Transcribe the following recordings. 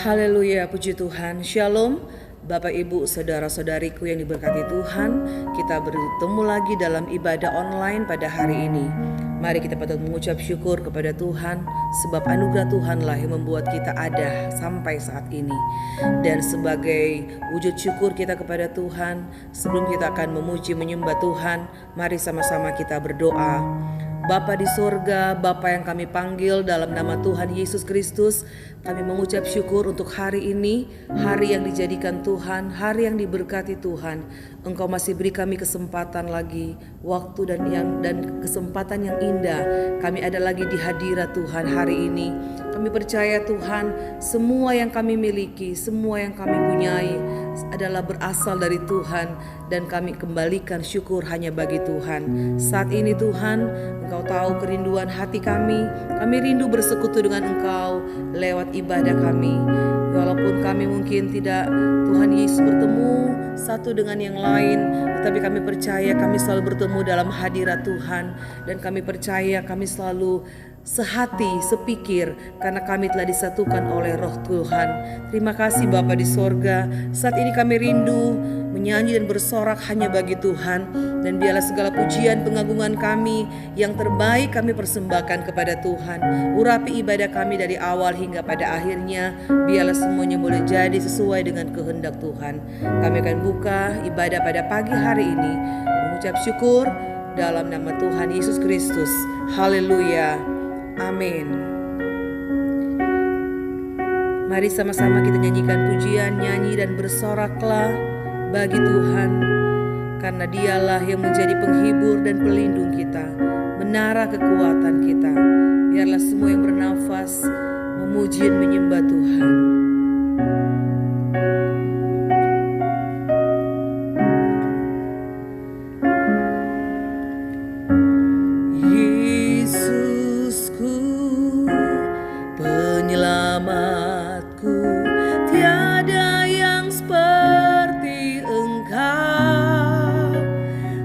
Haleluya, puji Tuhan. Shalom Bapak Ibu saudara-saudariku yang diberkati Tuhan. Kita bertemu lagi dalam ibadah online pada hari ini. Mari kita patut mengucap syukur kepada Tuhan, sebab anugerah Tuhanlah yang membuat kita ada sampai saat ini. Dan sebagai wujud syukur kita kepada Tuhan, sebelum kita akan memuji menyembah Tuhan, mari sama-sama kita berdoa. Bapa di sorga, Bapa yang kami panggil dalam nama Tuhan Yesus Kristus, kami mengucap syukur untuk hari ini, hari yang dijadikan Tuhan, hari yang diberkati Tuhan. Engkau masih beri kami kesempatan lagi, waktu dan kesempatan yang indah. Kami ada lagi di hadirat Tuhan hari ini. Kami percaya Tuhan, semua yang kami miliki, semua yang kami punyai adalah berasal dari Tuhan, dan kami kembalikan syukur hanya bagi Tuhan. Saat ini Tuhan, Engkau tahu kerinduan hati kami. Kami rindu bersekutu dengan Engkau lewat ibadah kami. Walaupun kami mungkin tidak Tuhan Yesus bertemu satu dengan yang lain, tetapi kami percaya kami selalu bertemu dalam hadirat Tuhan. Dan kami percaya kami selalu sehati, sepikir, karena kami telah disatukan oleh Roh Tuhan. Terima kasih Bapa di sorga. Saat ini kami rindu menyanyi dan bersorak hanya bagi Tuhan. Dan biarlah segala pujian pengagungan kami yang terbaik kami persembahkan kepada Tuhan. Urapi ibadah kami dari awal hingga pada akhirnya. Biarlah semuanya boleh jadi sesuai dengan kehendak Tuhan. Kami akan buka ibadah pada pagi hari ini mengucap syukur dalam nama Tuhan Yesus Kristus. Haleluya. Amin. Mari sama-sama kita nyanyikan pujian, nyanyi dan bersoraklah bagi Tuhan, karena Dialah yang menjadi penghibur dan pelindung kita, menara kekuatan kita. Biarlah semua yang bernafas memuji dan menyembah Tuhan.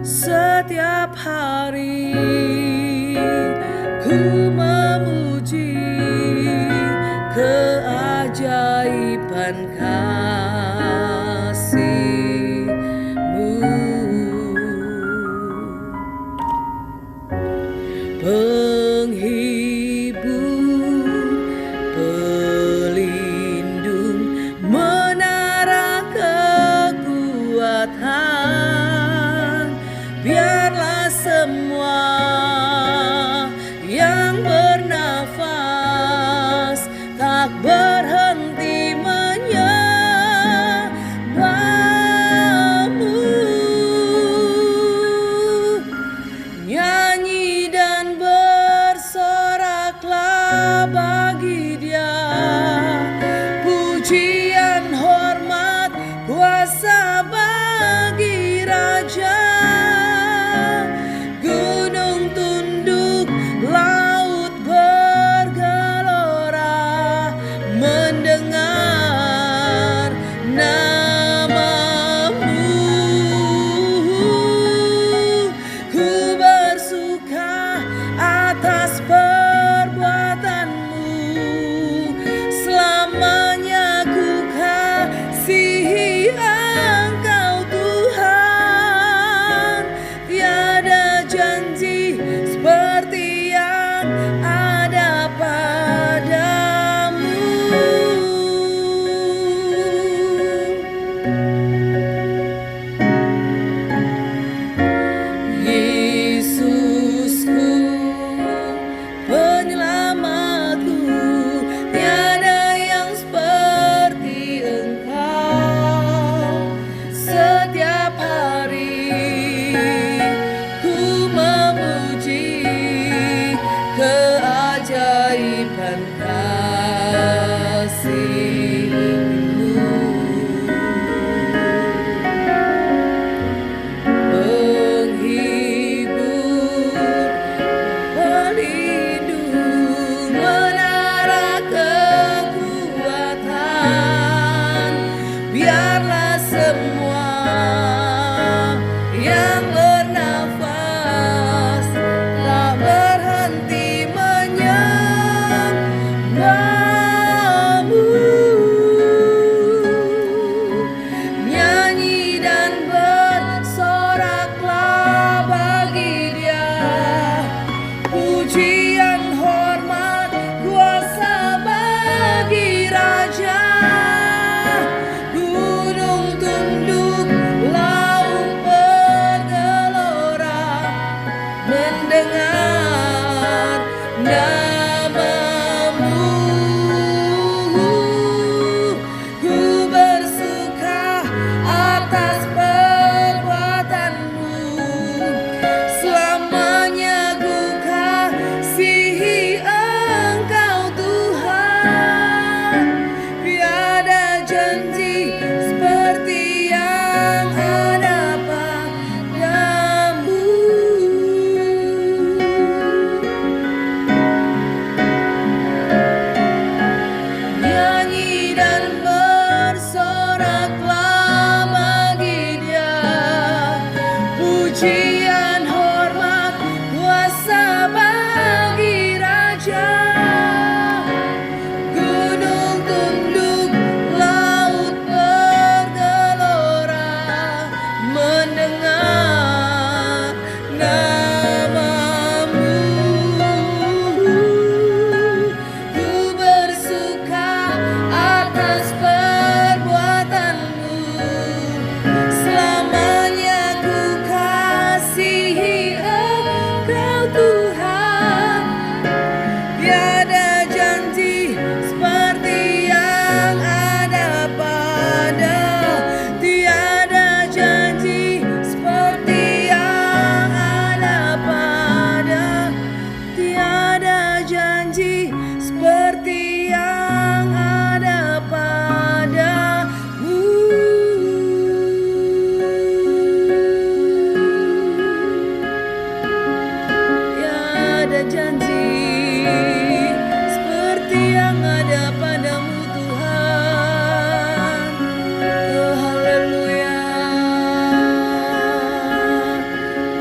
Setiap hari ku memuji keajaiban kasih-Mu. Penghibur, pelindung, menara kekuatan. Biarlah semua yang bernafas tak berhenti menyembah-Mu. Nyanyi dan bersoraklah bagi Dia, pujian, hormat, kuasa bagi Raja. Pujian hormat kuasa bagi Raja. Gunung tunduk, laut bergelora mendengar namamu. Ku bersuka atas perbuatanmu, selamanya ku kasihi Engkau Tuhan. Tiada janji seperti yang ada pada, tiada janji seperti yang ada pada, tiada janji seperti yang ada padamu. Tiada janji seperti yang ada padamu Tuhan. Oh haleluya.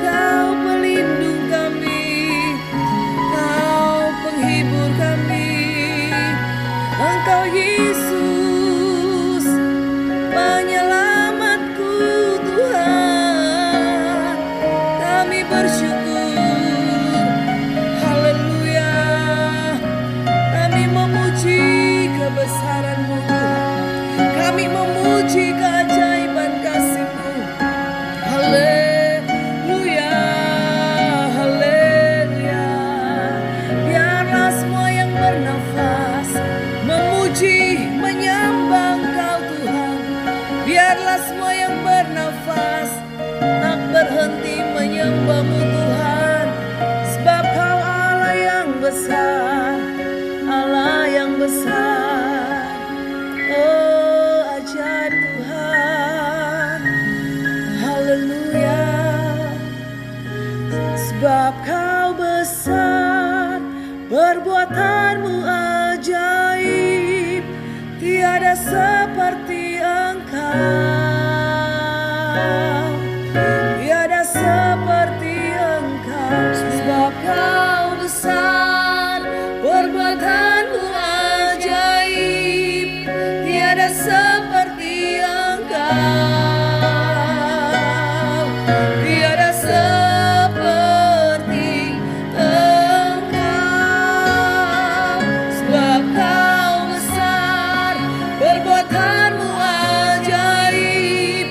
Kau pelindung kami, Kau penghibur kami, Engkau Yesus penyelamatku Tuhan. Kami bersyukur, haleluya. Kami memuji kebesaran-Mu Tuhan, kami memuji keajaiban kasih-Mu. Haleluya, haleluya. Biarlah semua yang bernafas memuji, menyembah Engkau Tuhan. Biarlah semua yang bernafas tak berhenti menyembah-Mu Tuhan. Sebab Kau Allah yang besar, Allah yang besar. Oh ajaib Tuhan, haleluya. Sebab Kau besar, perbuatan-Mu ajaib, tiada seperti Engkau, tiada seperti Engkau. Sebab Kau besar, perbuatan-Mu ajaib, tiada seperti Engkau, tiada seperti Engkau. Sebab Kau besar, perbuatan-Mu ajaib,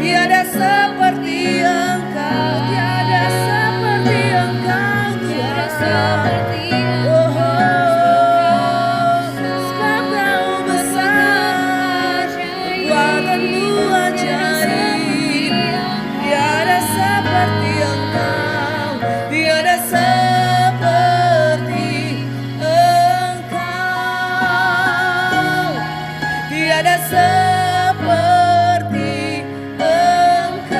tiada seperti Engkau, tiada seperti Engkau, tiada seperti sebab Kau besar, perbuatan-Mu ajaib, tiada seperti Engkau, tiada seperti Engkau, tiada seperti Engkau,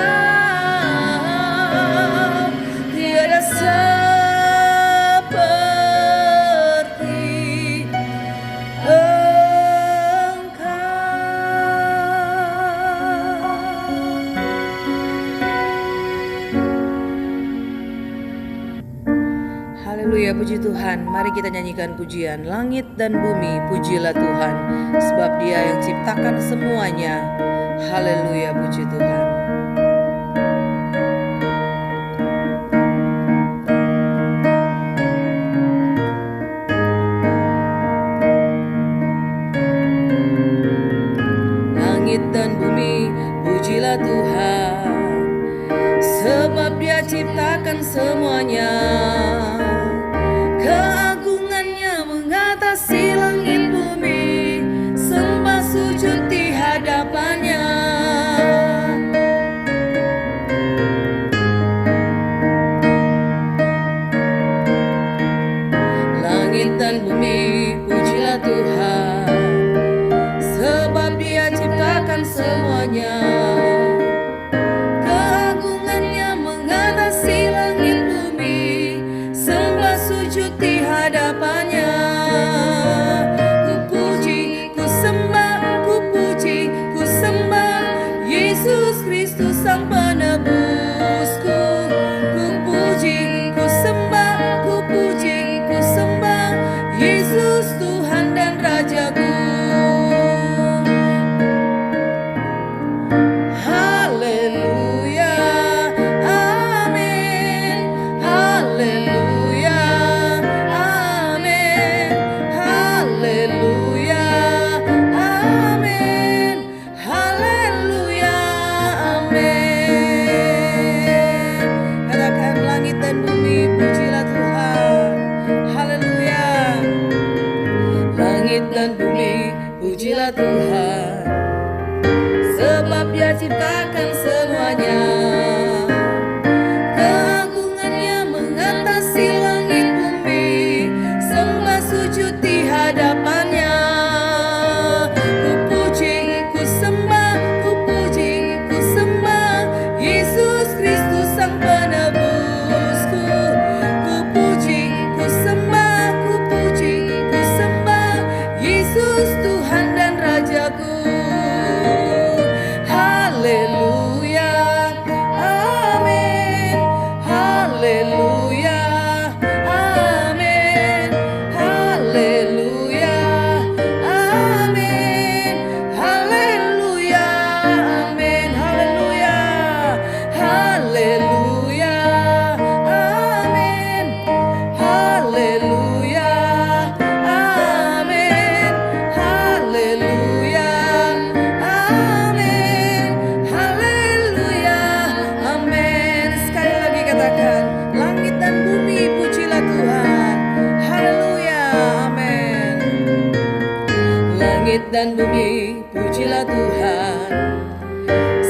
tiada seperti Haleluya, puji Tuhan. Mari kita nyanyikan pujian. Langit dan bumi, pujilah Tuhan, sebab Dia yang ciptakan semuanya. Haleluya, puji Tuhan. Langit dan bumi, pujilah Tuhan, sebab Dia ciptakan semuanya. Keagungannya mengatasi langit bumi, sembah sujud di hadapannya. Langit dan bumi, pujilah Tuhan, sebab Dia ciptakan semuanya. Keagungannya mengatasi langit bumi, katakan, langit dan bumi pujilah Tuhan. Haleluya, amin. Langit dan bumi pujilah Tuhan,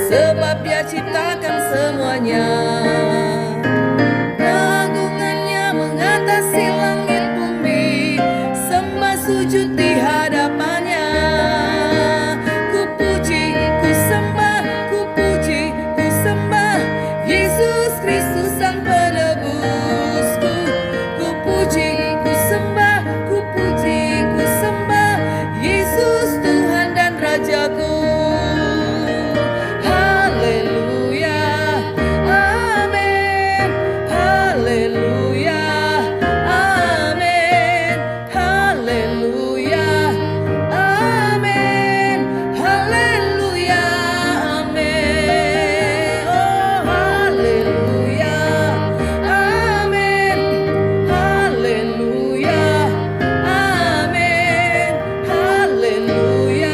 sebab Dia ciptakan semuanya. Keagungannya mengatasi langit bumi, sembah sujud di hadapannya. Ku puji, ku sembah, ku puji, ku sembah Yesus Kristus Sang Penebusku. Ku puji, ku sembah, ku puji, ku sembah Yesus Tuhan dan Rajaku. Haleluya, amin. Haleluya, amin. Haleluya, amin. Haleluya, amin. Oh, haleluya, amin. Haleluya, amin. Haleluya,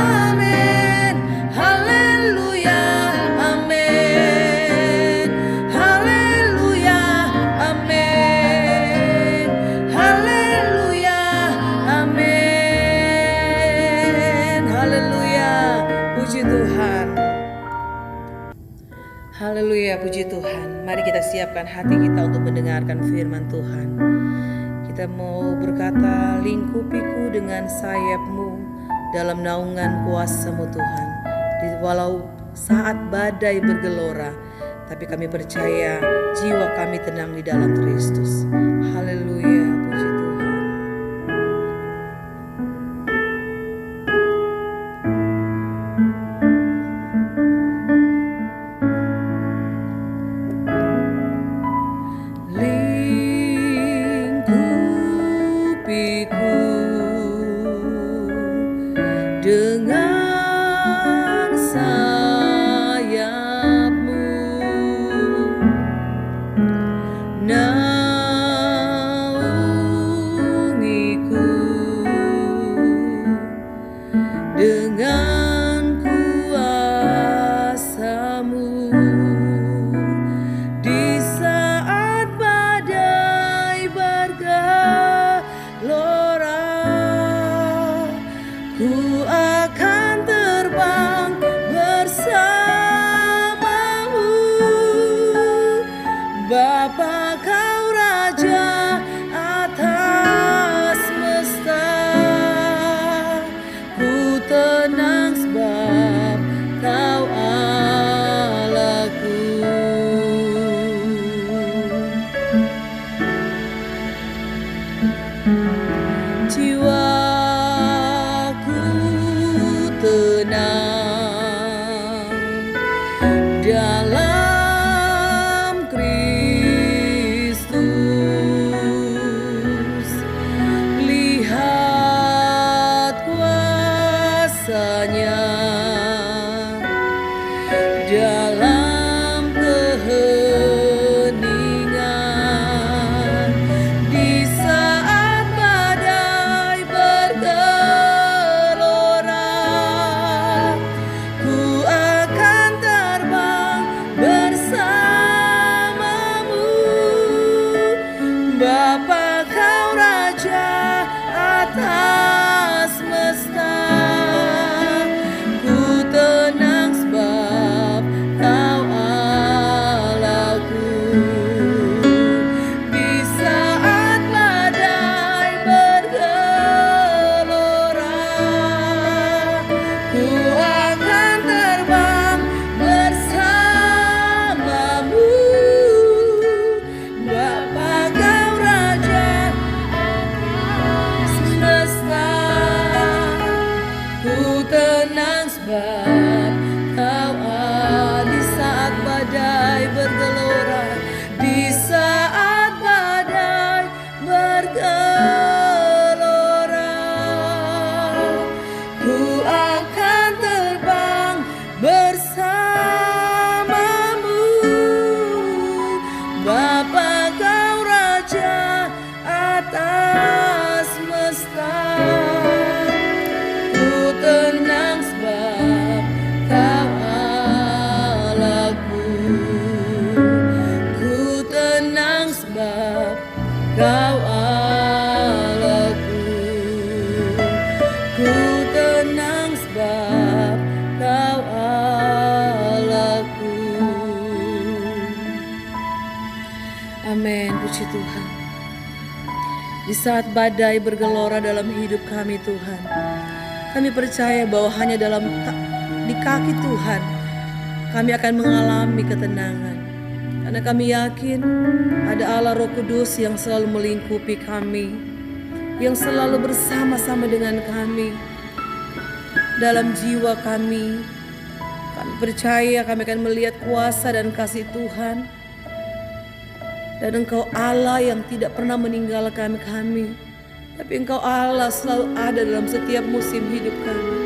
amin. Haleluya, amin. Haleluya, amin. Haleluya, amin. Haleluya, puji Tuhan. Haleluya, puji Tuhan. Mari kita siapkan hati kita untuk mendengarkan firman Tuhan. Kita mau berkata, lingkupiku dengan sayap-Mu dalam naungan kuasa-Mu Tuhan. Walau saat badai bergelora, tapi kami percaya jiwa kami tenang di dalam Kristus. Haleluya, puji Tuhan. Lingkupiku dengan sayap-Mu, naungiku dengan kuasa-Mu. Di saat badai bergelora, ku akan terbang bersama-Mu. Bapa, Kau Raja atas semesta. Ku tenang sebab Kau Allahku. Jiwaku tenang dalam Kristus. Lihat kuasa-Nya dalam keheningan. Di saat badai bergelora, ku akan terbang bersama-Mu. Bapa, Kau Raja atas semesta. Ku tenang sebab Kau Allahku. Di saat badai bergelora, ku akan terbang bersama-Mu. Bapa, Kau Raja atas semesta. Ku tenang sebab Kau di saat badai bergelora. Di saat badai bergelora, ku akan terbang bersama-Mu. Bapa, Kau Raja atas semesta. Ku tenang sebab Kau Allahku. Kau Allahku. Ku tenang sebab Kau Allahku. Amin, puji Tuhan. Di saat badai bergelora dalam hidup kami Tuhan, kami percaya bahwa hanya di kaki Tuhan kami akan mengalami ketenangan. Karena kami yakin ada Allah Roh Kudus yang selalu melingkupi kami, yang selalu bersama-sama dengan kami dalam jiwa kami. Kami percaya kami akan melihat kuasa dan kasih Tuhan. Dan Engkau Allah yang tidak pernah meninggalkan kami, tapi Engkau Allah selalu ada dalam setiap musim hidup kami.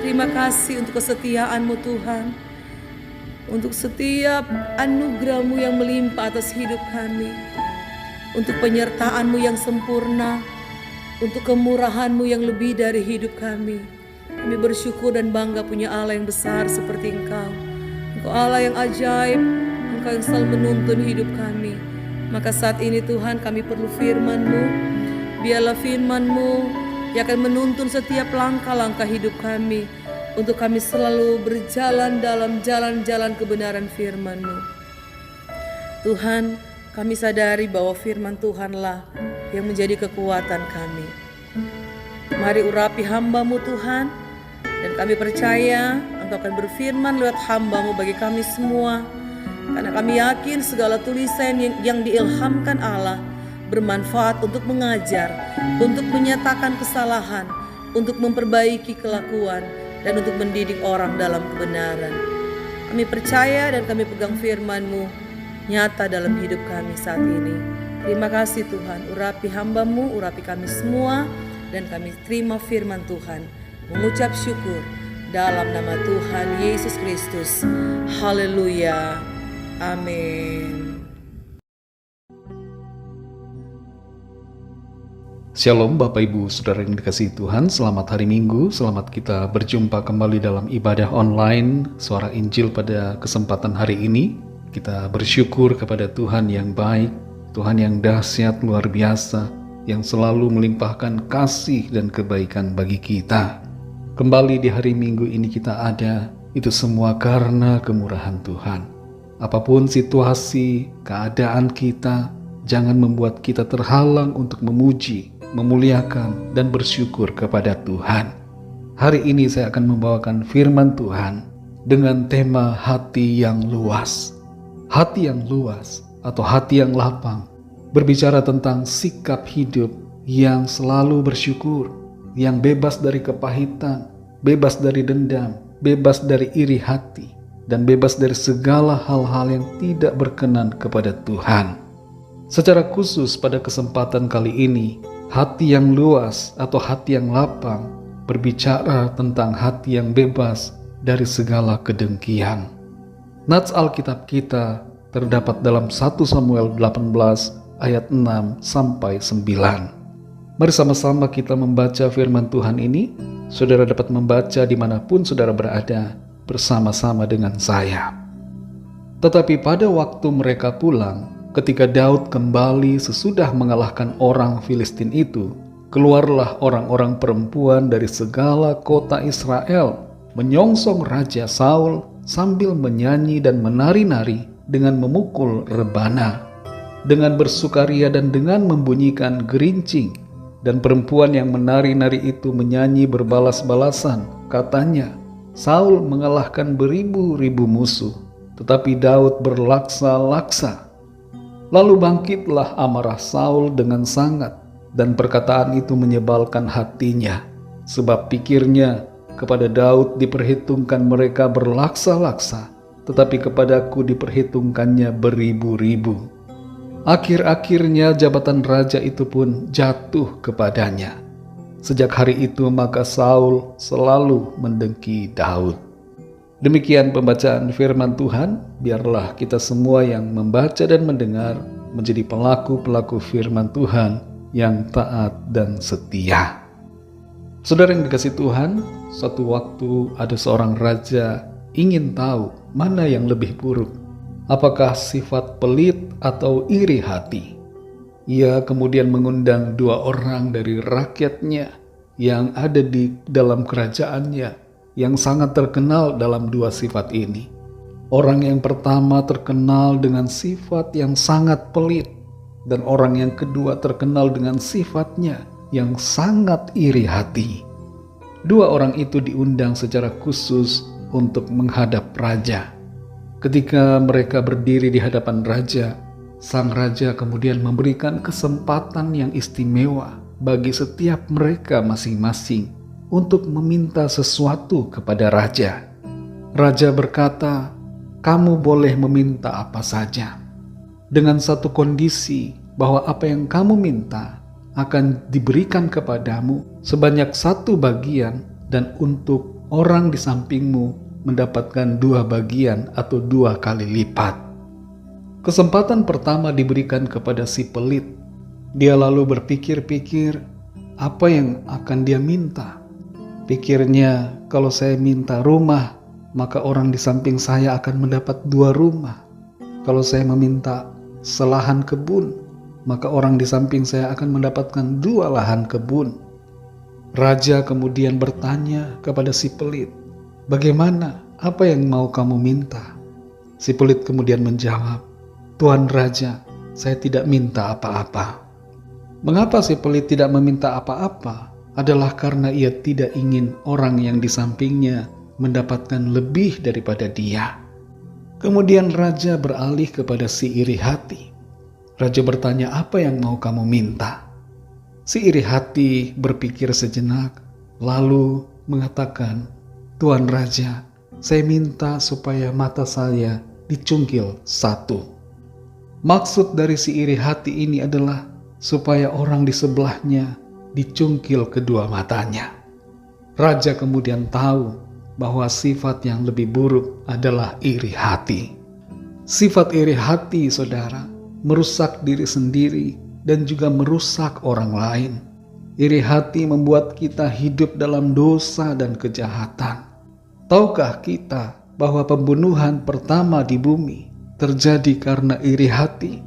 Terima kasih untuk kesetiaan-Mu Tuhan, untuk setiap anugerah-Mu yang melimpah atas hidup kami, untuk penyertaan-Mu yang sempurna, untuk kemurahan-Mu yang lebih dari hidup kami. Kami bersyukur dan bangga punya Allah yang besar seperti Engkau. Engkau Allah yang ajaib, Engkau yang selalu menuntun hidup kami. Maka saat ini Tuhan kami perlu firman-Mu. Biarlah firman-Mu yang akan menuntun setiap langkah-langkah hidup kami, untuk kami selalu berjalan dalam jalan-jalan kebenaran firman-Mu. Tuhan, kami sadari bahwa firman Tuhanlah yang menjadi kekuatan kami. Mari urapi hamba-Mu Tuhan, dan kami percaya Engkau akan berfirman lewat hamba-Mu bagi kami semua. Karena kami yakin segala tulisan yang diilhamkan Allah bermanfaat untuk mengajar, untuk menyatakan kesalahan, untuk memperbaiki kelakuan, dan untuk mendidik orang dalam kebenaran. Kami percaya dan kami pegang firman-Mu nyata dalam hidup kami saat ini. Terima kasih Tuhan, urapi hamba-Mu, urapi kami semua, dan kami terima firman Tuhan, mengucap syukur dalam nama Tuhan Yesus Kristus. Haleluya. Amin. Shalom Bapak Ibu Saudara yang dikasihi Tuhan, selamat hari Minggu, selamat kita berjumpa kembali dalam ibadah online Suara Injil pada kesempatan hari ini. Kita bersyukur kepada Tuhan yang baik, Tuhan yang dahsyat luar biasa, yang selalu melimpahkan kasih dan kebaikan bagi kita. Kembali di hari Minggu ini kita ada, itu semua karena kemurahan Tuhan. Apapun situasi, keadaan kita, jangan membuat kita terhalang untuk memuji, memuliakan, dan bersyukur kepada Tuhan. Hari ini saya akan membawakan firman Tuhan dengan tema hati yang luas. Hati yang luas atau hati yang lapang berbicara tentang sikap hidup yang selalu bersyukur, yang bebas dari kepahitan, bebas dari dendam, bebas dari iri hati, dan bebas dari segala hal-hal yang tidak berkenan kepada Tuhan. Secara khusus pada kesempatan kali ini, hati yang luas atau hati yang lapang berbicara tentang hati yang bebas dari segala kedengkian. Nats Alkitab kita terdapat dalam 1 Samuel 18 ayat 6 sampai 9. Mari sama-sama kita membaca firman Tuhan ini. Saudara dapat membaca dimanapun saudara berada bersama-sama dengan saya. Tetapi pada waktu mereka pulang, ketika Daud kembali sesudah mengalahkan orang Filistin itu, keluarlah orang-orang perempuan dari segala kota Israel, menyongsong Raja Saul sambil menyanyi dan menari-nari dengan memukul rebana, dengan bersukaria dan dengan membunyikan gerincing. Dan perempuan yang menari-nari itu menyanyi berbalas-balasan, katanya, Saul mengalahkan beribu-ribu musuh, tetapi Daud berlaksa-laksa. Lalu bangkitlah amarah Saul dengan sangat, dan perkataan itu menyebalkan hatinya, sebab pikirnya, kepada Daud diperhitungkan mereka berlaksa-laksa, tetapi kepadaku diperhitungkannya beribu-ribu. Akhir-akhirnya jabatan raja itu pun jatuh kepadanya. Sejak hari itu maka Saul selalu mendengki Daud. Demikian pembacaan firman Tuhan. Biarlah kita semua yang membaca dan mendengar menjadi pelaku-pelaku firman Tuhan yang taat dan setia. Saudara yang dikasihi Tuhan, suatu waktu ada seorang raja ingin tahu mana yang lebih buruk, apakah sifat pelit atau iri hati. Ia kemudian mengundang 2 orang dari rakyatnya yang ada di dalam kerajaannya yang sangat terkenal dalam 2 sifat ini. Orang yang pertama terkenal dengan sifat yang sangat pelit, dan orang yang kedua terkenal dengan sifatnya yang sangat iri hati. 2 orang itu diundang secara khusus untuk menghadap raja. Ketika mereka berdiri di hadapan raja, sang raja kemudian memberikan kesempatan yang istimewa bagi setiap mereka masing-masing untuk meminta sesuatu kepada raja. Raja berkata, "Kamu boleh meminta apa saja, dengan satu kondisi bahwa apa yang kamu minta akan diberikan kepadamu sebanyak 1 bagian, dan untuk orang di sampingmu mendapatkan 2 bagian atau 2 kali lipat." Kesempatan pertama diberikan kepada si pelit. Dia lalu berpikir-pikir apa yang akan dia minta. Pikirnya, kalau saya minta rumah, maka orang di samping saya akan mendapat 2 rumah. Kalau saya meminta selahan kebun, maka orang di samping saya akan mendapatkan 2 lahan kebun. Raja kemudian bertanya kepada si pelit, "Bagaimana? Apa yang mau kamu minta?" Si pelit kemudian menjawab, "Tuan Raja, saya tidak minta apa-apa." Mengapa si pelit tidak meminta apa-apa? Adalah karena ia tidak ingin orang yang di sampingnya mendapatkan lebih daripada dia. Kemudian raja beralih kepada si iri hati. Raja bertanya, "Apa yang mau kamu minta?" Si iri hati berpikir sejenak, lalu mengatakan, "Tuan Raja, saya minta supaya mata saya dicungkil 1. Maksud dari si iri hati ini adalah supaya orang di sebelahnya dicungkil kedua matanya. Raja kemudian tahu bahwa sifat yang lebih buruk adalah iri hati. Sifat iri hati, saudara, merusak diri sendiri dan juga merusak orang lain. Iri hati membuat kita hidup dalam dosa dan kejahatan. Tahukah kita bahwa pembunuhan pertama di bumi terjadi karena iri hati?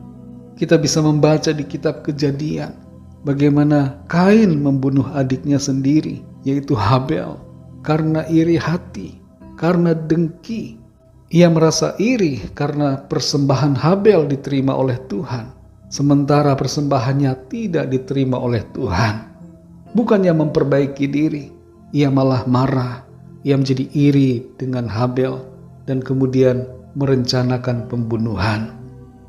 Kita bisa membaca di kitab Kejadian bagaimana Kain membunuh adiknya sendiri, yaitu Habel, karena iri hati, karena dengki. Ia merasa iri karena persembahan Habel diterima oleh Tuhan, sementara persembahannya tidak diterima oleh Tuhan. Bukannya memperbaiki diri, ia malah marah. Ia menjadi iri dengan Habel dan kemudian merencanakan pembunuhan.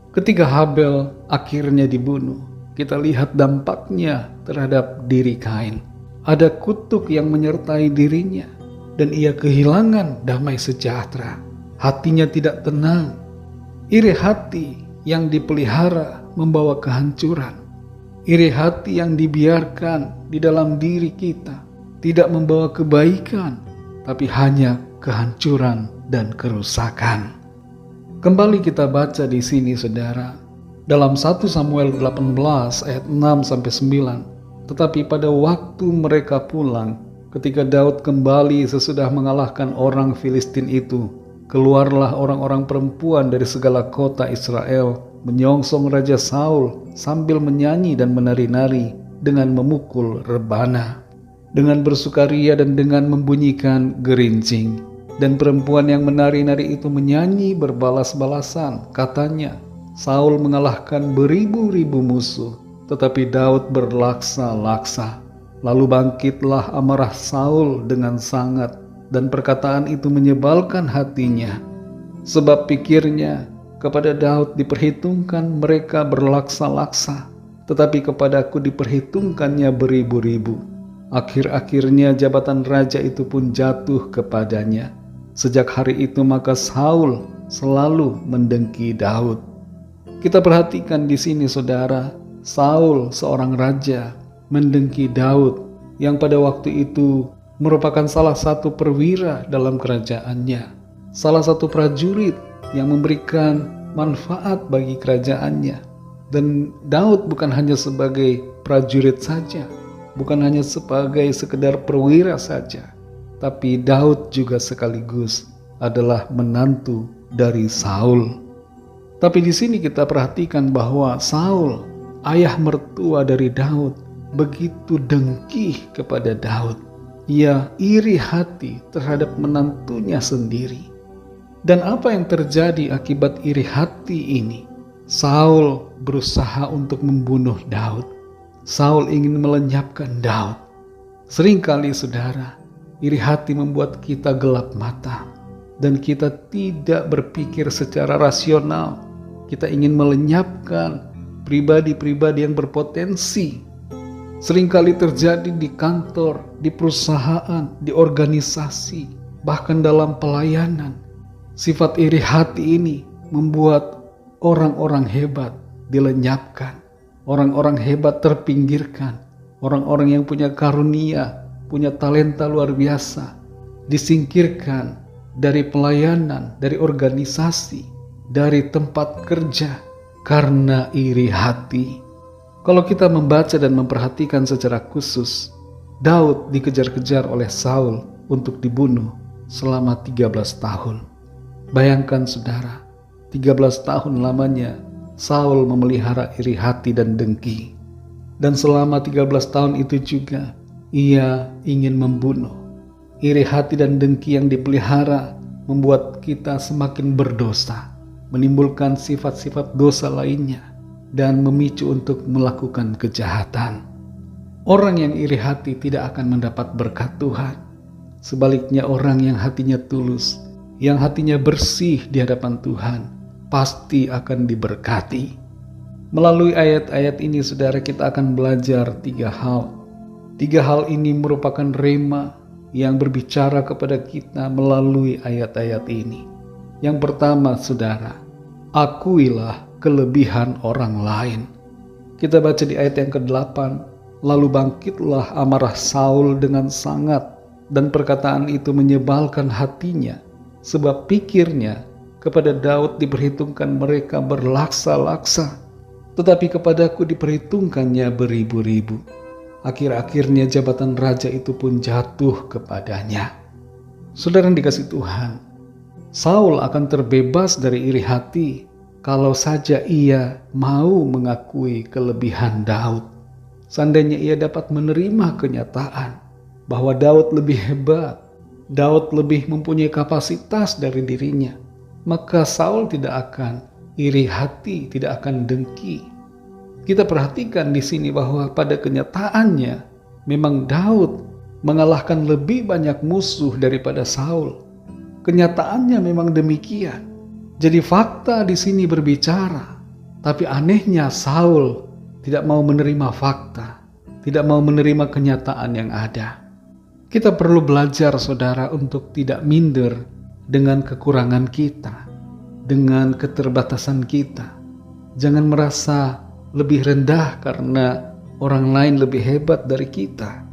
Ketika Habel akhirnya dibunuh, kita lihat dampaknya terhadap diri Kain. Ada kutuk yang menyertai dirinya dan ia kehilangan damai sejahtera. Hatinya tidak tenang. Iri hati yang dipelihara membawa kehancuran. Iri hati yang dibiarkan di dalam diri kita tidak membawa kebaikan, tapi hanya kehancuran dan kerusakan. Kembali kita baca di sini, saudara, dalam 1 Samuel 18 ayat 6-9. Tetapi pada waktu mereka pulang, ketika Daud kembali sesudah mengalahkan orang Filistin itu, keluarlah orang-orang perempuan dari segala kota Israel menyongsong Raja Saul sambil menyanyi dan menari-nari dengan memukul rebana, dengan bersukaria dan dengan membunyikan gerincing. Dan perempuan yang menari-nari itu menyanyi berbalas-balasan. Katanya, Saul mengalahkan beribu-ribu musuh, tetapi Daud berlaksa-laksa. Lalu bangkitlah amarah Saul dengan sangat, dan perkataan itu menyebalkan hatinya. Sebab pikirnya, kepada Daud diperhitungkan mereka berlaksa-laksa, tetapi kepadaku diperhitungkannya beribu-ribu. Akhir-akhirnya jabatan raja itu pun jatuh kepadanya. Sejak hari itu maka Saul selalu mendengki Daud. Kita perhatikan di sini, saudara, Saul seorang raja mendengki Daud yang pada waktu itu merupakan salah satu perwira dalam kerajaannya, salah satu prajurit yang memberikan manfaat bagi kerajaannya. Dan Daud bukan hanya sebagai prajurit saja, bukan hanya sebagai sekedar perwira saja, tapi Daud juga sekaligus adalah menantu dari Saul. Tapi di sini kita perhatikan bahwa Saul ayah mertua dari Daud, begitu dengki kepada Daud. Ia iri hati terhadap menantunya sendiri. Dan apa yang terjadi akibat iri hati ini? Saul berusaha untuk membunuh Daud. Saul ingin melenyapkan Daud. Seringkali saudara, iri hati membuat kita gelap mata dan kita tidak berpikir secara rasional. Kita ingin melenyapkan pribadi-pribadi yang berpotensi. Seringkali terjadi di kantor, di perusahaan, di organisasi, bahkan dalam pelayanan. Sifat iri hati ini membuat orang-orang hebat dilenyapkan, orang-orang hebat terpinggirkan, orang-orang yang punya karunia, punya talenta luar biasa, disingkirkan dari pelayanan, dari organisasi, dari tempat kerja karena iri hati. Kalau kita membaca dan memperhatikan secara khusus, Daud dikejar-kejar oleh Saul untuk dibunuh selama 13 tahun. Bayangkan saudara, 13 tahun lamanya Saul memelihara iri hati dan dengki. Dan selama 13 tahun itu juga ia ingin membunuh. Iri hati dan dengki yang dipelihara membuat kita semakin berdosa, menimbulkan sifat-sifat dosa lainnya, dan memicu untuk melakukan kejahatan. Orang yang iri hati tidak akan mendapat berkat Tuhan. Sebaliknya orang yang hatinya tulus, yang hatinya bersih di hadapan Tuhan, pasti akan diberkati. Melalui ayat-ayat ini saudara, kita akan belajar 3 hal. 3 hal ini merupakan rema yang berbicara kepada kita melalui ayat-ayat ini. Yang pertama saudara, akuilah kelebihan orang lain. Kita baca di ayat yang ke-8, lalu bangkitlah amarah Saul dengan sangat, dan perkataan itu menyebalkan hatinya, sebab pikirnya kepada Daud diperhitungkan mereka berlaksa-laksa, tetapi kepadaku diperhitungkannya beribu-ribu. Akhir-akhirnya jabatan raja itu pun jatuh kepadanya. Saudara yang dikasihi Tuhan, Saul akan terbebas dari iri hati kalau saja ia mau mengakui kelebihan Daud. Seandainya ia dapat menerima kenyataan bahwa Daud lebih hebat, Daud lebih mempunyai kapasitas dari dirinya, maka Saul tidak akan iri hati, tidak akan dengki. Kita perhatikan di sini bahwa pada kenyataannya memang Daud mengalahkan lebih banyak musuh daripada Saul. Kenyataannya memang demikian. Jadi fakta di sini berbicara, tapi anehnya Saul tidak mau menerima fakta, tidak mau menerima kenyataan yang ada. Kita perlu belajar saudara untuk tidak minder dengan kekurangan kita, dengan keterbatasan kita. Jangan merasa lebih rendah karena orang lain lebih hebat dari kita.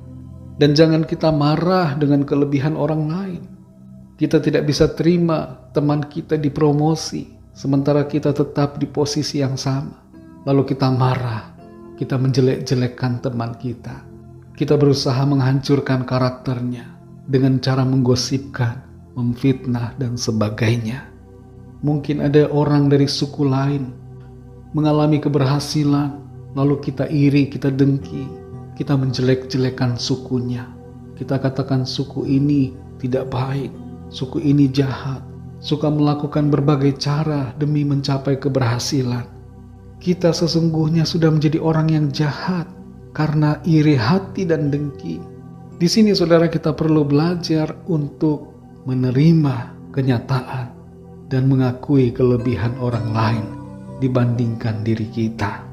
Dan jangan kita marah dengan kelebihan orang lain. Kita tidak bisa terima teman kita dipromosi, sementara kita tetap di posisi yang sama. Lalu kita marah, kita menjelek-jelekkan teman kita. Kita berusaha menghancurkan karakternya dengan cara menggosipkan, memfitnah, dan sebagainya. Mungkin ada orang dari suku lain mengalami keberhasilan, lalu kita iri, kita dengki, kita menjelek-jelekan sukunya. Kita katakan suku ini tidak baik, suku ini jahat, suka melakukan berbagai cara demi mencapai keberhasilan. Kita sesungguhnya sudah menjadi orang yang jahat karena iri hati dan dengki. Di sini saudara, kita perlu belajar untuk menerima kenyataan dan mengakui kelebihan orang lain dibandingkan diri kita.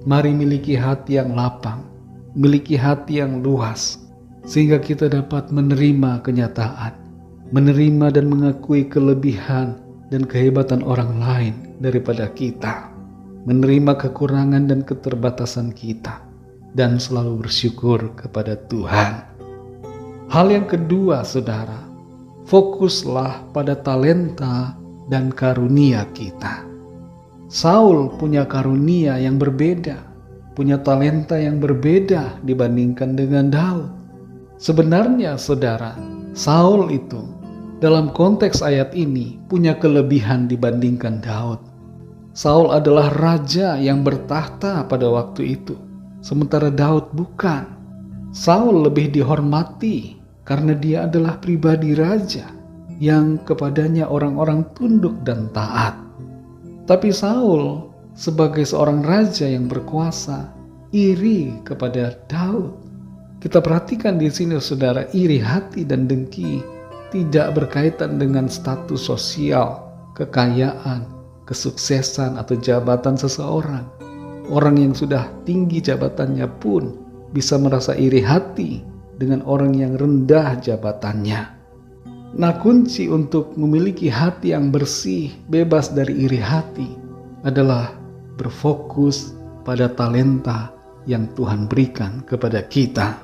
Mari miliki hati yang lapang, miliki hati yang luas, sehingga kita dapat menerima kenyataan, menerima dan mengakui kelebihan dan kehebatan orang lain daripada kita, menerima kekurangan dan keterbatasan kita, dan selalu bersyukur kepada Tuhan. Hal yang kedua saudara, fokuslah pada talenta dan karunia kita. Saul punya karunia yang berbeda, punya talenta yang berbeda dibandingkan dengan Daud. Sebenarnya saudara, Saul itu dalam konteks ayat ini punya kelebihan dibandingkan Daud. Saul adalah raja yang bertahta pada waktu itu, sementara Daud bukan. Saul lebih dihormati karena dia adalah pribadi raja yang kepadanya orang-orang tunduk dan taat. Tapi Saul sebagai seorang raja yang berkuasa iri kepada Daud. Kita perhatikan di sini saudara, iri hati dan dengki tidak berkaitan dengan status sosial, kekayaan, kesuksesan atau jabatan seseorang. Orang yang sudah tinggi jabatannya pun bisa merasa iri hati dengan orang yang rendah jabatannya. Nah, kunci untuk memiliki hati yang bersih, bebas dari iri hati adalah berfokus pada talenta yang Tuhan berikan kepada kita.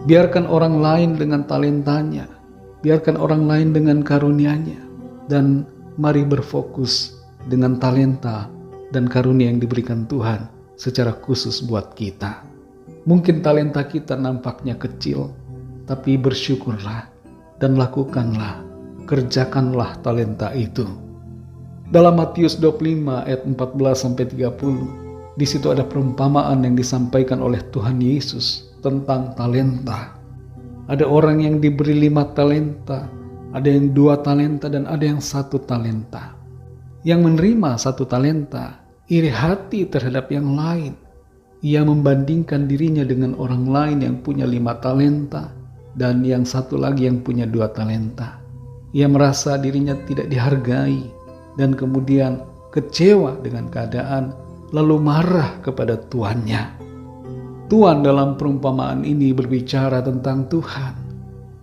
Biarkan orang lain dengan talentanya, biarkan orang lain dengan karunia-Nya, dan mari berfokus dengan talenta dan karunia yang diberikan Tuhan secara khusus buat kita. Mungkin talenta kita nampaknya kecil, tapi bersyukurlah dan lakukanlah, kerjakanlah talenta itu. Dalam Matius 25 ayat 14-30, di situ ada perumpamaan yang disampaikan oleh Tuhan Yesus tentang talenta. Ada orang yang diberi 5 talenta, ada yang 2 talenta, dan ada yang 1 talenta. Yang menerima 1 talenta iri hati terhadap yang lain. Ia membandingkan dirinya dengan orang lain yang punya 5 talenta dan yang 1 lagi yang punya 2 talenta. Ia merasa dirinya tidak dihargai dan kemudian kecewa dengan keadaan, lalu marah kepada tuannya. Tuhan dalam perumpamaan ini berbicara tentang Tuhan.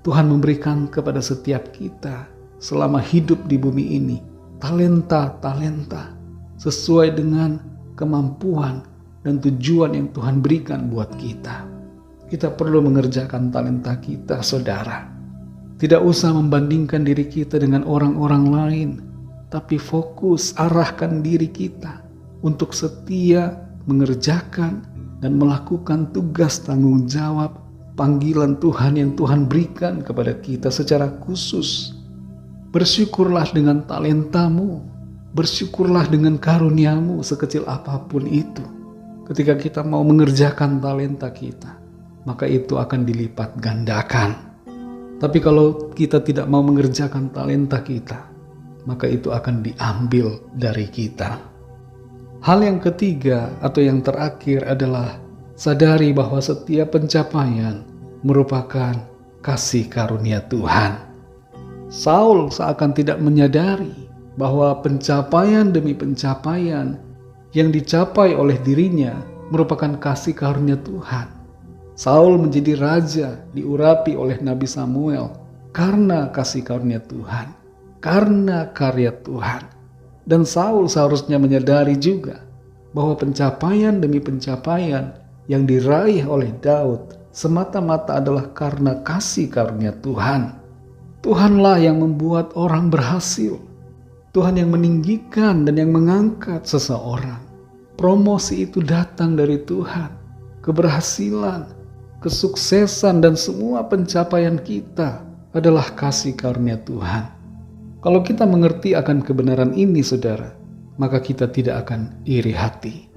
Tuhan memberikan kepada setiap kita selama hidup di bumi ini talenta-talenta sesuai dengan kemampuan dan tujuan yang Tuhan berikan buat kita. Kita perlu mengerjakan talenta kita, saudara. Tidak usah membandingkan diri kita dengan orang-orang lain, tapi fokus arahkan diri kita untuk setia mengerjakan dan melakukan tugas tanggung jawab panggilan Tuhan yang Tuhan berikan kepada kita secara khusus. Bersyukurlah dengan talentamu, bersyukurlah dengan karuniamu sekecil apapun itu. Ketika kita mau mengerjakan talenta kita, maka itu akan dilipat gandakan. Tapi kalau kita tidak mau mengerjakan talenta kita, maka itu akan diambil dari kita. Hal yang ketiga atau yang terakhir adalah sadari bahwa setiap pencapaian merupakan kasih karunia Tuhan. Saul seakan tidak menyadari bahwa pencapaian demi pencapaian yang dicapai oleh dirinya merupakan kasih karunia Tuhan. Saul menjadi raja diurapi oleh Nabi Samuel karena kasih karunia Tuhan, karena karya Tuhan. Dan Saul seharusnya menyadari juga bahwa pencapaian demi pencapaian yang diraih oleh Daud semata-mata adalah karena kasih karunia Tuhan. Tuhanlah yang membuat orang berhasil. Tuhan yang meninggikan dan yang mengangkat seseorang. Promosi itu datang dari Tuhan. Keberhasilan, kesuksesan, dan semua pencapaian kita adalah kasih karunia Tuhan. Kalau kita mengerti akan kebenaran ini, saudara, maka kita tidak akan iri hati.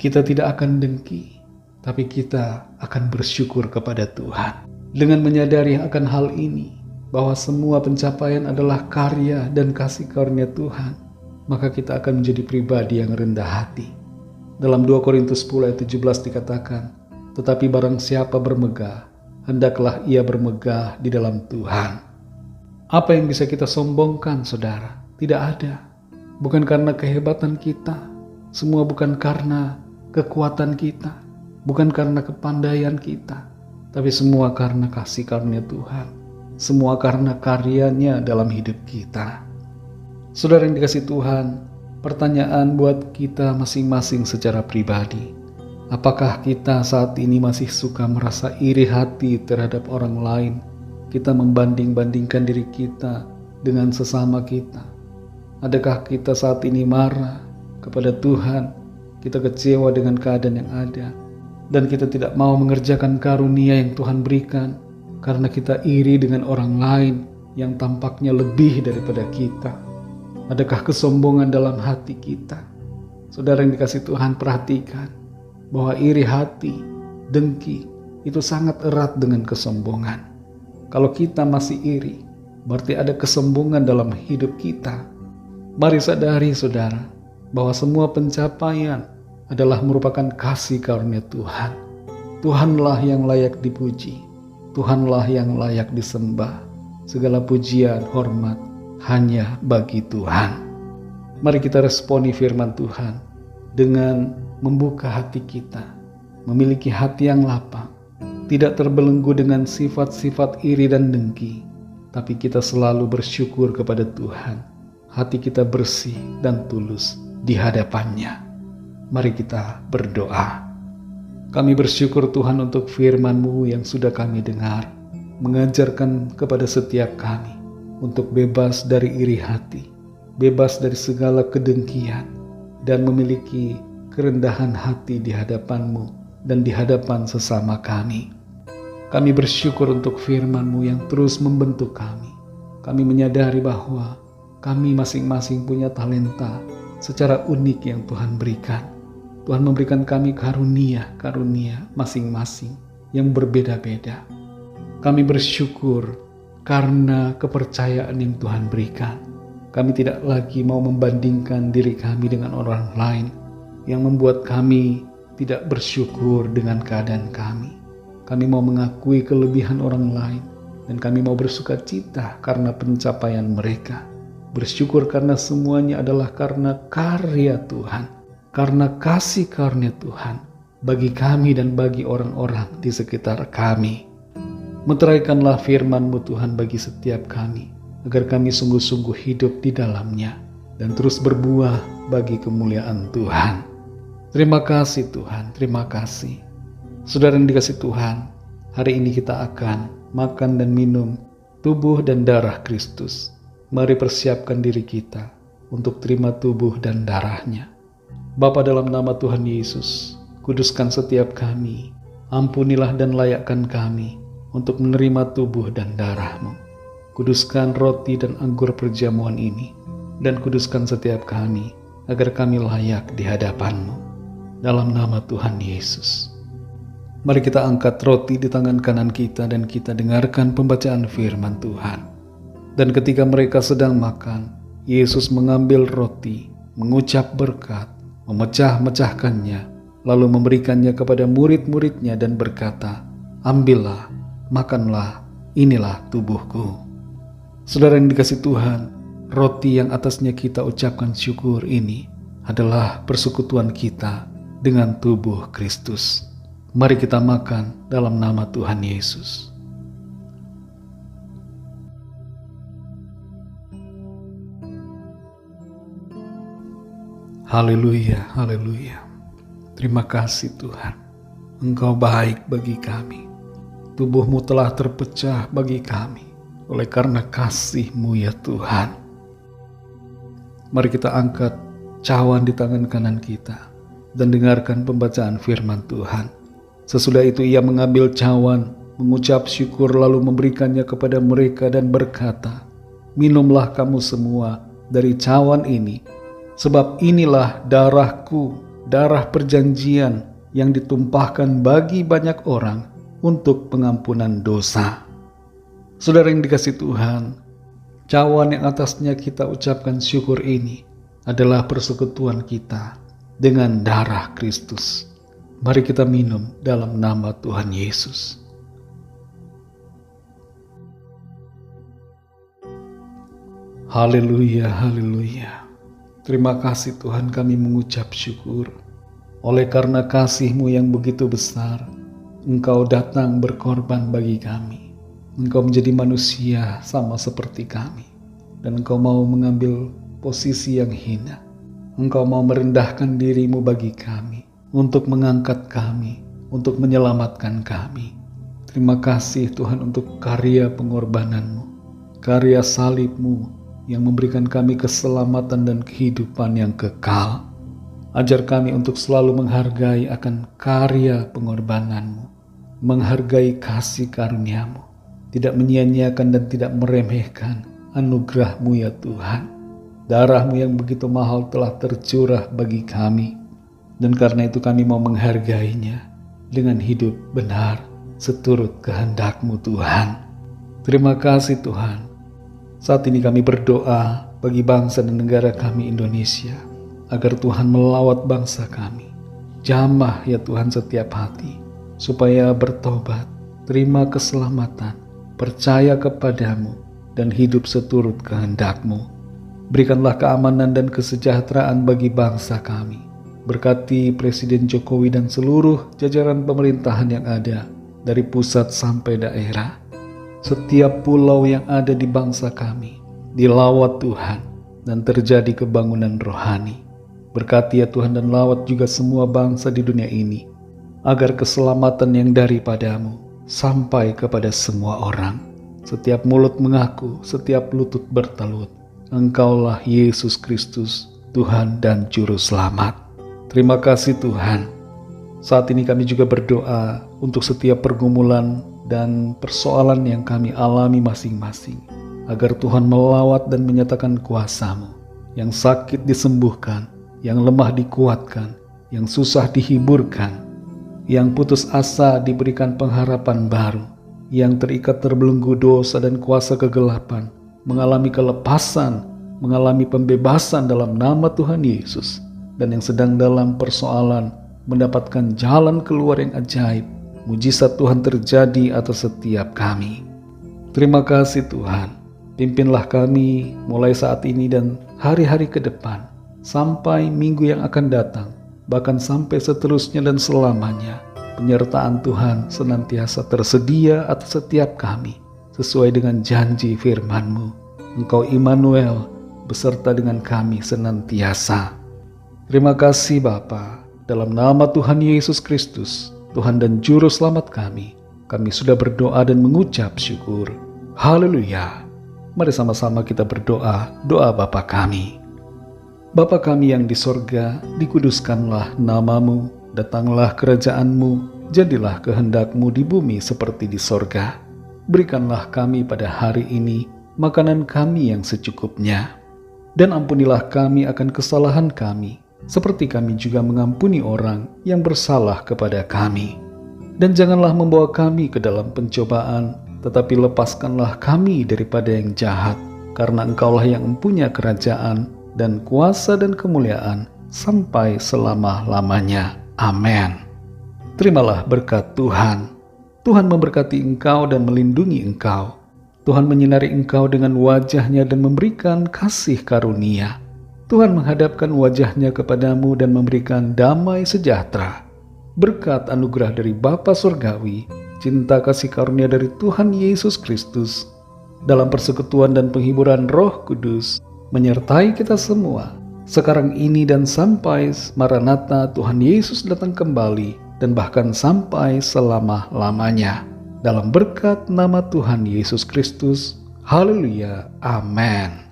Kita tidak akan dengki, tapi kita akan bersyukur kepada Tuhan. Dengan menyadari akan hal ini, bahwa semua pencapaian adalah karya dan kasih karunia Tuhan, maka kita akan menjadi pribadi yang rendah hati. Dalam 2 Korintus 10 ayat 17 dikatakan, tetapi barang siapa bermegah, hendaklah ia bermegah di dalam Tuhan. Apa yang bisa kita sombongkan, saudara? Tidak ada. Bukan karena kehebatan kita, semua bukan karena kekuatan kita, bukan karena kepandaian kita, tapi semua karena kasih karunia Tuhan, semua karena karyanya dalam hidup kita. Saudara yang dikasihi Tuhan, pertanyaan buat kita masing-masing secara pribadi. Apakah kita saat ini masih suka merasa iri hati terhadap orang lain? Kita membanding-bandingkan diri kita dengan sesama kita. Adakah kita saat ini marah kepada Tuhan? Kita kecewa dengan keadaan yang ada, dan kita tidak mau mengerjakan karunia yang Tuhan berikan karena kita iri dengan orang lain yang tampaknya lebih daripada kita. Adakah kesombongan dalam hati kita? Saudara yang dikasih Tuhan, perhatikan bahwa iri hati, dengki, itu sangat erat dengan kesombongan. Kalau kita masih iri, berarti ada kesombongan dalam hidup kita. Mari sadari saudara, bahwa semua pencapaian adalah merupakan kasih karunia Tuhan. Tuhanlah yang layak dipuji, Tuhanlah yang layak disembah. Segala pujian, hormat hanya bagi Tuhan. Mari kita responi firman Tuhan dengan membuka hati kita, memiliki hati yang lapang, tidak terbelenggu dengan sifat-sifat iri dan dengki, tapi kita selalu bersyukur kepada Tuhan. Hati kita bersih dan tulus di hadapannya. Mari kita berdoa. Kami bersyukur Tuhan untuk firman-Mu yang sudah kami dengar, mengajarkan kepada setiap kami untuk bebas dari iri hati, bebas dari segala kedengkian, dan memiliki kerendahan hati di hadapan-Mu dan di hadapan sesama kami. Kami bersyukur untuk firman-Mu yang terus membentuk kami. Kami menyadari bahwa kami masing-masing punya talenta secara unik yang Tuhan berikan. Tuhan memberikan kami karunia masing-masing yang berbeda-beda. Kami bersyukur karena kepercayaan yang Tuhan berikan. Kami tidak lagi mau membandingkan diri kami dengan orang lain yang membuat kami tidak bersyukur dengan keadaan kami. Kami mau mengakui kelebihan orang lain dan kami mau bersuka cita karena pencapaian mereka. Bersyukur karena semuanya adalah karena karya Tuhan, karena kasih karunia Tuhan bagi kami dan bagi orang-orang di sekitar kami. Meteraikanlah firman-Mu Tuhan bagi setiap kami, agar kami sungguh-sungguh hidup di dalamnya dan terus berbuah bagi kemuliaan Tuhan. Terima kasih Tuhan, terima kasih. Saudara yang dikasih Tuhan, hari ini kita akan makan dan minum tubuh dan darah Kristus. Mari persiapkan diri kita untuk terima tubuh dan darahnya. Bapa, dalam nama Tuhan Yesus, kuduskan setiap kami, ampunilah dan layakkan kami untuk menerima tubuh dan darah-Mu. Kuduskan roti dan anggur perjamuan ini, dan kuduskan setiap kami, agar kami layak di hadapan-Mu. Dalam nama Tuhan Yesus. Mari kita angkat roti di tangan kanan kita dan kita dengarkan pembacaan firman Tuhan. Dan ketika mereka sedang makan, Yesus mengambil roti, mengucap berkat, memecah-mecahkannya, lalu memberikannya kepada murid-muridnya dan berkata, "Ambillah, makanlah, inilah tubuhku." Saudara yang dikasih Tuhan, roti yang atasnya kita ucapkan syukur ini adalah persekutuan kita dengan tubuh Kristus. Mari kita makan dalam nama Tuhan Yesus. Haleluya, haleluya. Terima kasih Tuhan. Engkau baik bagi kami. Tubuh-Mu telah terpecah bagi kami oleh karena kasih-Mu ya Tuhan. Mari kita angkat cawan di tangan kanan kita dan dengarkan pembacaan firman Tuhan. Sesudah itu ia mengambil cawan, mengucap syukur lalu memberikannya kepada mereka dan berkata, "Minumlah kamu semua dari cawan ini, sebab inilah darahku, darah perjanjian yang ditumpahkan bagi banyak orang untuk pengampunan dosa." Saudara yang dikasih Tuhan, cawan yang atasnya kita ucapkan syukur ini adalah persekutuan kita dengan darah Kristus. Mari kita minum dalam nama Tuhan Yesus. Haleluya, haleluya. Terima kasih Tuhan, kami mengucap syukur. Oleh karena kasih-Mu yang begitu besar, Engkau datang berkorban bagi kami. Engkau menjadi manusia sama seperti kami. Dan Engkau mau mengambil posisi yang hina. Engkau mau merendahkan diri-Mu bagi kami, untuk mengangkat kami, untuk menyelamatkan kami. Terima kasih Tuhan untuk karya pengorbanan-Mu, karya salib-Mu yang memberikan kami keselamatan dan kehidupan yang kekal. Ajar kami untuk selalu menghargai akan karya pengorbanan-Mu, menghargai kasih karunia-Mu, tidak menyia-nyiakan dan tidak meremehkan anugerah-Mu ya Tuhan. Darah-Mu yang begitu mahal telah tercurah bagi kami. Dan karena itu kami mau menghargainya dengan hidup benar seturut kehendak-Mu Tuhan. Terima kasih Tuhan. Saat ini kami berdoa bagi bangsa dan negara kami Indonesia, agar Tuhan melawat bangsa kami. Jamah ya Tuhan setiap hati, supaya bertobat, terima keselamatan, percaya kepadamu, dan hidup seturut kehendak-Mu. Berikanlah keamanan dan kesejahteraan bagi bangsa kami. Berkati Presiden Jokowi dan seluruh jajaran pemerintahan yang ada, dari pusat sampai daerah. Setiap pulau yang ada di bangsa kami dilawat Tuhan dan terjadi kebangunan rohani. Berkati ya Tuhan dan lawat juga semua bangsa di dunia ini, agar keselamatan yang daripadamu sampai kepada semua orang. Setiap mulut mengaku, setiap lutut bertelut, Engkaulah Yesus Kristus, Tuhan dan Juru Selamat. Terima kasih Tuhan. Saat ini kami juga berdoa untuk setiap pergumulan dan persoalan yang kami alami masing-masing, agar Tuhan melawat dan menyatakan kuasa-Mu. Yang sakit disembuhkan, yang lemah dikuatkan, yang susah dihiburkan, yang putus asa diberikan pengharapan baru, yang terikat terbelenggu dosa dan kuasa kegelapan mengalami kelepasan, mengalami pembebasan dalam nama Tuhan Yesus, dan yang sedang dalam persoalan mendapatkan jalan keluar yang ajaib. Mujizat Tuhan terjadi atas setiap kami. Terima kasih Tuhan. Pimpinlah kami mulai saat ini dan hari-hari ke depan, sampai minggu yang akan datang, bahkan sampai seterusnya dan selamanya. Penyertaan Tuhan senantiasa tersedia atas setiap kami, sesuai dengan janji firman-Mu. Engkau Immanuel, beserta dengan kami senantiasa. Terima kasih Bapa, dalam nama Tuhan Yesus Kristus, Tuhan dan Juru Selamat kami sudah berdoa dan mengucap syukur. Haleluya. Mari sama-sama kita berdoa, doa Bapa kami. Bapa kami yang di sorga, dikuduskanlah nama-Mu, datanglah kerajaan-Mu, jadilah kehendak-Mu di bumi seperti di sorga. Berikanlah kami pada hari ini makanan kami yang secukupnya, dan ampunilah kami akan kesalahan kami, seperti kami juga mengampuni orang yang bersalah kepada kami. Dan janganlah membawa kami ke dalam pencobaan, tetapi lepaskanlah kami daripada yang jahat, karena Engkaulah yang mempunyai kerajaan dan kuasa dan kemuliaan sampai selama-lamanya. Amin. Terimalah berkat Tuhan. Tuhan memberkati engkau dan melindungi engkau. Tuhan menyinari engkau dengan wajah-Nya dan memberikan kasih karunia. Tuhan menghadapkan wajah-Nya kepadamu dan memberikan damai sejahtera. Berkat anugerah dari Bapa Surgawi, cinta kasih karunia dari Tuhan Yesus Kristus, dalam persekutuan dan penghiburan Roh Kudus, menyertai kita semua, sekarang ini dan sampai Maranatha Tuhan Yesus datang kembali, dan bahkan sampai selama-lamanya. Dalam berkat nama Tuhan Yesus Kristus. Haleluya. Amin.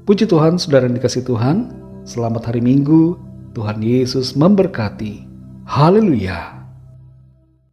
Puji Tuhan, saudara yang dikasihi Tuhan. Selamat hari Minggu. Tuhan Yesus memberkati. Haleluya.